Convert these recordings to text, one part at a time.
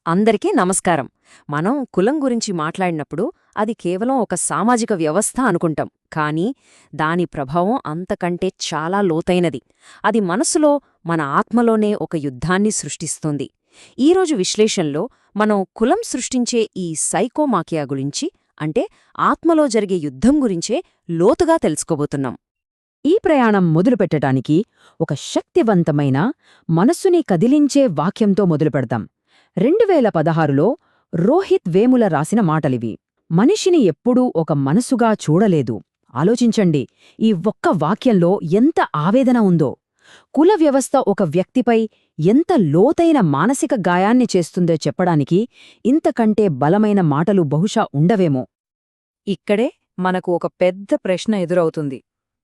అందరికీ నమస్కారం. మనం కులం గురించి మాట్లాడినప్పుడు అది కేవలం ఒక సామాజిక వ్యవస్థ అనుకుంటాం. కానీ దాని ప్రభావం అంతకంటే చాలా లోతైనది. అది మనసులో, మన ఆత్మలోనే ఒక యుద్ధాన్ని సృష్టిస్తుంది. ఈరోజు విశ్లేషణలో మనం కులం సృష్టించే ఈ సైకోమాకియా గురించి, అంటే ఆత్మలో జరిగే యుద్ధం గురించే లోతుగా తెలుసుకోబోతున్నాం. ఈ ప్రయాణం మొదలుపెట్టడానికి ఒక శక్తివంతమైన, మనస్సుని కదిలించే వాక్యంతో మొదలుపెడతాం. 2016లో రోహిత్ వేముల రాసిన మాటలివి. మనిషిని ఎప్పుడూ ఒక మనసుగా చూడలేదు. ఆలోచించండి, ఈ ఒక్క వాక్యంలో ఎంత ఆవేదన ఉందో. కుల వ్యవస్థ ఒక వ్యక్తిపై ఎంత లోతైన మానసిక గాయాన్ని చేస్తుందో చెప్పడానికి ఇంతకంటే బలమైన మాటలు బహుశా ఉండవేమో. ఇక్కడే మనకు ఒక పెద్ద ప్రశ్న ఎదురవుతుంది.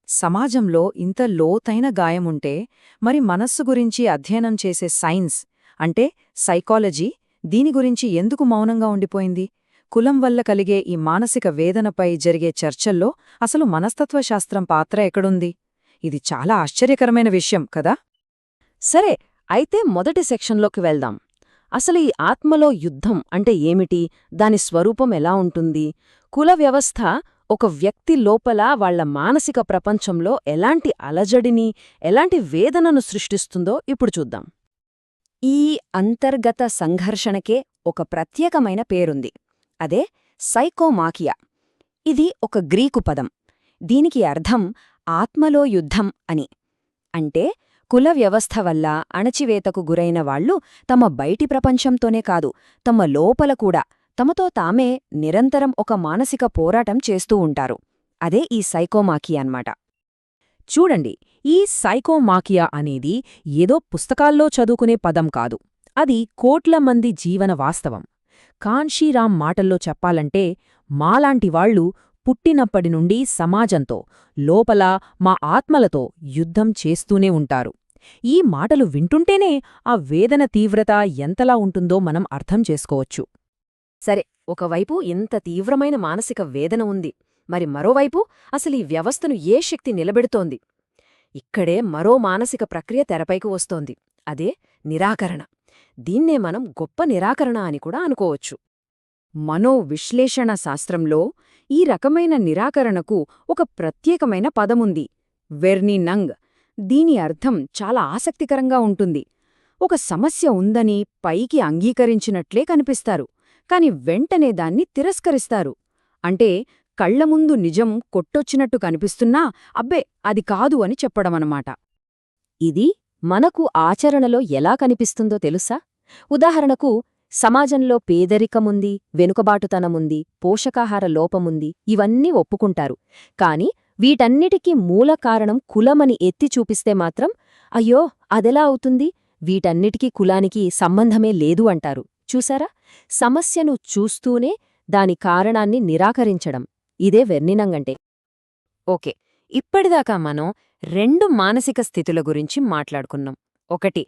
సమాజంలో ఇంత లోతైన గాయముంటే మరి మనస్సు గురించి అధ్యయనం చేసే సైన్స్, అంటే సైకాలజీ, దీని గురించి ఎందుకు మౌనంగా ఉండిపోయింది? కులం వల్ల కలిగే ఈ మానసిక వేదనపై జరిగే చర్చల్లో అసలు మనస్తత్వశాస్త్రం పాత్ర ఎక్కడుంది? ఇది చాలా ఆశ్చర్యకరమైన విషయం కదా. సరే, అయితే మొదటి సెక్షన్లోకి వెళ్దాం. అసలు ఈ ఆత్మలో యుద్ధం అంటే ఏమిటి? దాని స్వరూపం ఎలా ఉంటుంది? కుల వ్యవస్థ ఒక వ్యక్తి లోపల వాళ్ల మానసిక ప్రపంచంలో ఎలాంటి అలజడిని, ఎలాంటి వేదనను సృష్టిస్తుందో ఇప్పుడు చూద్దాం. ఈ అంతర్గత సంఘర్షణకే ఒక ప్రత్యేకమైన పేరుంది. అదే సైకోమాకియా. ఇది ఒక గ్రీకు పదం. దీనికి అర్థం ఆత్మలో యుద్ధం అని. అంటే కుల వ్యవస్థ వల్ల అణచివేతకు గురైన వాళ్లు తమ బయటి ప్రపంచంతోనే కాదు, తమ లోపల కూడా తమతో తామే నిరంతరం ఒక మానసిక పోరాటం చేస్తూ ఉంటారు. అదే ఈ సైకోమాకియా అన్నమాట. చూడండి, ఈ సైకోమాకియా అనేది ఏదో పుస్తకాల్లో చదువుకునే పదం కాదు. అది కోట్ల మంది జీవన వాస్తవం. కాన్షీరాం మాటల్లో చెప్పాలంటే, మాలాంటివాళ్లు పుట్టినప్పటి నుండి సమాజంతో, లోపల మా ఆత్మలతో యుద్ధం చేస్తూనే ఉంటారు. ఈ మాటలు వింటుంటేనే ఆ వేదన తీవ్రత ఎంతలా ఉంటుందో మనం అర్థం చేసుకోవచ్చు. సరే, ఒకవైపు ఇంత తీవ్రమైన మానసిక వేదన ఉంది. మరి మరోవైపు అసలు ఈ వ్యవస్థను ఏ శక్తి నిలబెడుతోంది? ఇక్కడే మరో మానసిక ప్రక్రియ తెరపైకి వస్తోంది. అదే నిరాకరణ. దీన్నే మనం గొప్ప నిరాకరణ అని కూడా అనుకోవచ్చు. మనోవిశ్లేషణ శాస్త్రంలో ఈ రకమైన నిరాకరణకు ఒక ప్రత్యేకమైన పదముంది, వెర్నినంగ్. దీని అర్థం చాలా ఆసక్తికరంగా ఉంటుంది. ఒక సమస్య ఉందని పైకి అంగీకరించినట్లే కనిపిస్తారు, కాని వెంటనే దాన్ని తిరస్కరిస్తారు. అంటే కళ్లముందు నిజం కొట్టొచ్చినట్టు కనిపిస్తున్నా అబ్బే అది కాదు అని చెప్పడమన్నమాట. ఇది మనకు ఆచరణలో ఎలా కనిపిస్తుందో తెలుసా? ఉదాహరణకు, సమాజంలో పేదరికముంది, వెనుకబాటుతనముంది, పోషకాహార లోపముంది, ఇవన్నీ ఒప్పుకుంటారు. కాని వీటన్నిటికీ మూల కారణం కులమని ఎత్తి చూపిస్తే మాత్రం అయ్యో అదెలా అవుతుంది, వీటన్నిటికీ కులానికి సంబంధమే లేదు అంటారు. చూసారా? సమస్యను చూస్తూనే దాని కారణాన్ని నిరాకరించడం. ఇదే వెర్నినంగంటే. ఓకే, ఇప్పటిదాకా మనం రెండు మానసిక స్థితుల గురించి మాట్లాడుకున్నాం. ఒకటి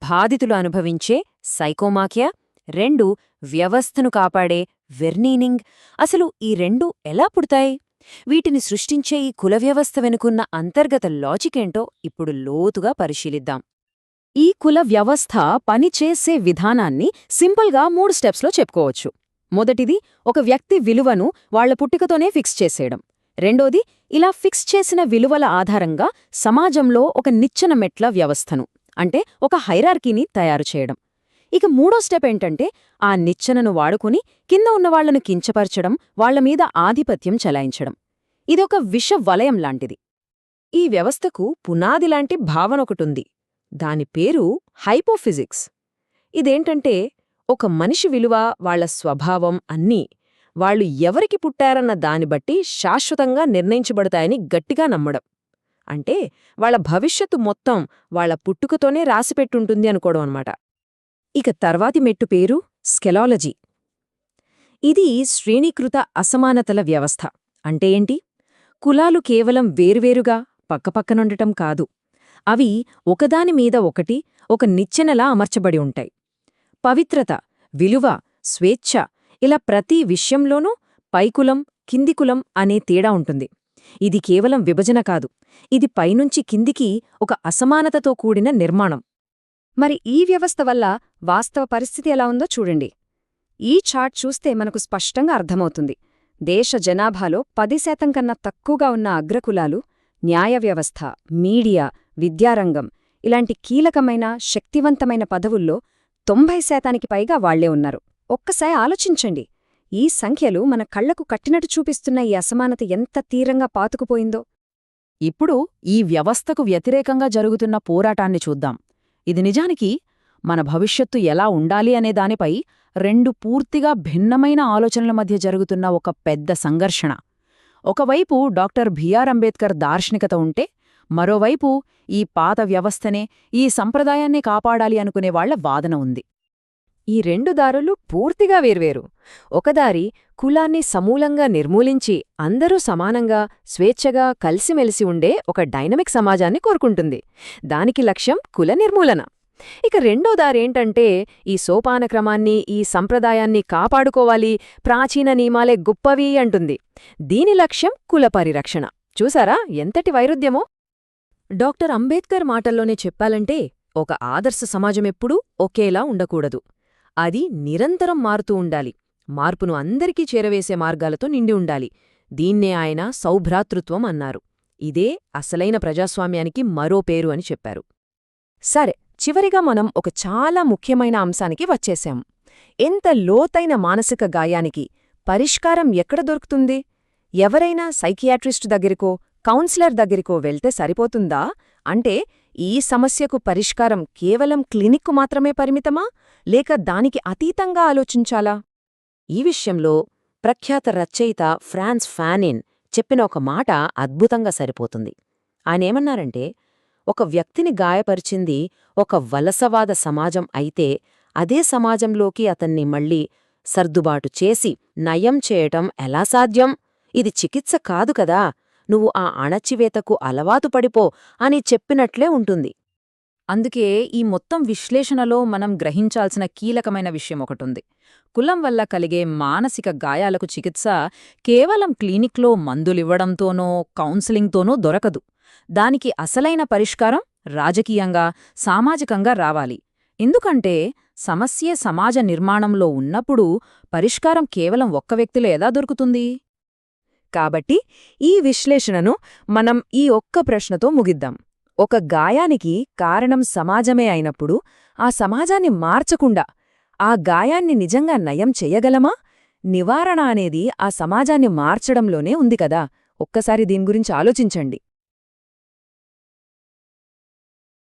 బాధితులు అనుభవించే సైకోమాకియా, రెండు వ్యవస్థను కాపాడే వెర్నీనింగ్. అసలు ఈ రెండు ఎలా పుడతాయి? వీటిని సృష్టించే ఈ కుల వ్యవస్థ వెనుకున్న అంతర్గత లాజికేంటో ఇప్పుడు లోతుగా పరిశీలిద్దాం. ఈ కుల వ్యవస్థ పనిచేసే విధానాన్ని సింపుల్గా 3 స్టెప్స్లో చెప్పుకోవచ్చు. మొదటిది, ఒక వ్యక్తి విలువను వాళ్ల పుట్టుకతోనే ఫిక్స్ చేసేయడం. రెండోది, ఇలా ఫిక్స్ చేసిన విలువల ఆధారంగా సమాజంలో ఒక నిచ్చెన మెట్ల వ్యవస్థను, అంటే ఒక హైరార్కీని తయారుచేయడం. ఇక మూడో స్టెప్ ఏంటంటే, ఆ నిచ్చెనను వాడుకుని కింద ఉన్నవాళ్లను కించపరచడం, వాళ్లమీద ఆధిపత్యం చెలాయించడం. ఇదొక విష వలయం లాంటిది. ఈ వ్యవస్థకు పునాదిలాంటి భావనొకటుంది. దాని పేరు హైపోఫిజిక్స్. ఇదేంటంటే, ఒక మనిషి విలువ, వాళ్ల స్వభావం అన్నీ వాళ్లు ఎవరికి పుట్టారన్న దాన్ని బట్టి శాశ్వతంగా నిర్ణయించబడతాయని గట్టిగా నమ్మడం. అంటే వాళ్ల భవిష్యత్తు మొత్తం వాళ్ల పుట్టుకతోనే రాసిపెట్టుంటుంది అనుకోవడం అన్నమాట. ఇక తర్వాతి మెట్టు పేరు స్కెలాలజీ. ఇది శ్రేణీకృత అసమానతల వ్యవస్థ. అంటే ఏంటి? కులాలు కేవలం వేరువేరుగా పక్కపక్కనుండటం కాదు. అవి ఒకదానిమీద ఒకటి ఒక నిచ్చెనలా అమర్చబడి ఉంటాయి. పవిత్రత, విలువ, స్వేచ్ఛ, ఇలా ప్రతి విషయంలోనూ పైకులం, కిందికులం అనే తేడా ఉంటుంది. ఇది కేవలం విభజన కాదు, ఇది పైనుంచి కిందికి ఒక అసమానతతో కూడిన నిర్మాణం. మరి ఈ వ్యవస్థ వల్ల వాస్తవ పరిస్థితి ఎలా ఉందో చూడండి. ఈ చార్ట్ చూస్తే మనకు స్పష్టంగా అర్థమవుతుంది. దేశ జనాభాలో 10% కన్నా తక్కువగా ఉన్న అగ్రకులాలు, న్యాయ వ్యవస్థ, మీడియా, విద్యారంగం ఇలాంటి కీలకమైన శక్తివంతమైన పదవుల్లో 90% పైగా వాళ్లే ఉన్నారు. ఒక్కసారి ఆలోచించండి. ఈ సంఖ్యలు మన కళ్లకు కట్టినట్టు చూపిస్తున్న ఈ అసమానత ఎంత తీవ్రంగా పాతుకుపోయిందో. ఇప్పుడు ఈ వ్యవస్థకు వ్యతిరేకంగా జరుగుతున్న పోరాటాన్ని చూద్దాం. ఇది నిజానికి మన భవిష్యత్తు ఎలా ఉండాలి అనే దానిపై రెండు పూర్తిగా భిన్నమైన ఆలోచనల మధ్య జరుగుతున్న ఒక పెద్ద సంఘర్షణ. ఒకవైపు డాక్టర్ బిఆర్ అంబేద్కర్ దార్శనికత ఉంటే, మరోవైపు ఈ పాత వ్యవస్థనే, ఈ సంప్రదాయాన్నే కాపాడాలి అనుకునేవాళ్ల వాదన ఉంది. ఈ రెండు దారులు పూర్తిగా వేర్వేరు. ఒకదారి కులాన్ని సమూలంగా నిర్మూలించి అందరూ సమానంగా, స్వేచ్ఛగా కలిసిమెలిసి ఉండే ఒక డైనమిక్ సమాజాన్ని కోరుకుంటుంది. దానికి లక్ష్యం కుల నిర్మూలన. ఇక రెండో దారేంటంటే ఈ సోపానక్రమాన్ని, ఈ సంప్రదాయాన్ని కాపాడుకోవాలి, ప్రాచీన నియమాలే గొప్పవి అంటుంది. దీని లక్ష్యం కుల పరిరక్షణ. చూసారా ఎంతటి వైరుధ్యమో? డాక్టర్ అంబేద్కర్ మాటల్లోనే చెప్పాలంటే, ఒక ఆదర్శ సమాజమెప్పుడూ ఒకేలా ఉండకూడదు. అది నిరంతరం మారుతూ ఉండాలి. మార్పును అందరికీ చేరవేసే మార్గాలతో నిండి ఉండాలి. దీన్నే ఆయన సౌభ్రాతృత్వం అన్నారు. ఇదే అసలైన ప్రజాస్వామ్యానికి మరో పేరు అని చెప్పారు. సరే, చివరిగా మనం ఒక చాలా ముఖ్యమైన అంశానికి వచ్చేశాం. ఎంత లోతైన మానసిక గాయానికి పరిష్కారం ఎక్కడ దొరుకుతుంది? ఎవరైనా సైకియాట్రిస్టు దగ్గరికో, కౌన్సిలర్ దగ్గరికో వెళ్తే సరిపోతుందా? అంటే ఈ సమస్యకు పరిష్కారం కేవలం క్లినిక్కు మాత్రమే పరిమితమా, లేక దానికి అతీతంగా ఆలోచించాలా? ఈ విషయంలో ప్రఖ్యాత రచయిత ఫ్రాన్స్ ఫానిన్ చెప్పిన ఒక మాట అద్భుతంగా సరిపోతుంది. ఆయనేమన్నారంటే, ఒక వ్యక్తిని గాయపరిచింది ఒక వలసవాద సమాజం అయితే, అదే సమాజంలోకి అతన్ని మళ్లీ సర్దుబాటు చేసి నయం చేయటం ఎలా సాధ్యం? ఇది చికిత్స కాదు కదా, నువ్వు ఆ అణచివేతకు అలవాటు పడిపో అని చెప్పినట్లే ఉంటుంది. అందుకే ఈ మొత్తం విశ్లేషణలో మనం గ్రహించాల్సిన కీలకమైన విషయం ఒకటుంది. కులం వల్ల కలిగే మానసిక గాయాలకు చికిత్స కేవలం క్లినిక్లో మందులివ్వడంతోనో, కౌన్సిలింగ్తోనో దొరకదు. దానికి అసలైన పరిష్కారం రాజకీయంగా, సామాజికంగా రావాలి. ఎందుకంటే సమస్యే సమాజ నిర్మాణంలో ఉన్నప్పుడు పరిష్కారం కేవలం ఒక్క వ్యక్తిలో ఎలా దొరుకుతుంది? కాబట్టి ఈ విశ్లేషణను మనం ఈ ఒక్క ప్రశ్నతో ముగిద్దాం. ఒక గాయానికి కారణం సమాజమే అయినప్పుడు, ఆ సమాజాన్ని మార్చకుండా ఆ గాయాన్ని నిజంగా నయం చెయ్యగలమా? నివారణ అనేది ఆ సమాజాన్ని మార్చడంలోనే ఉంది కదా. ఒక్కసారి దీని గురించి ఆలోచించండి.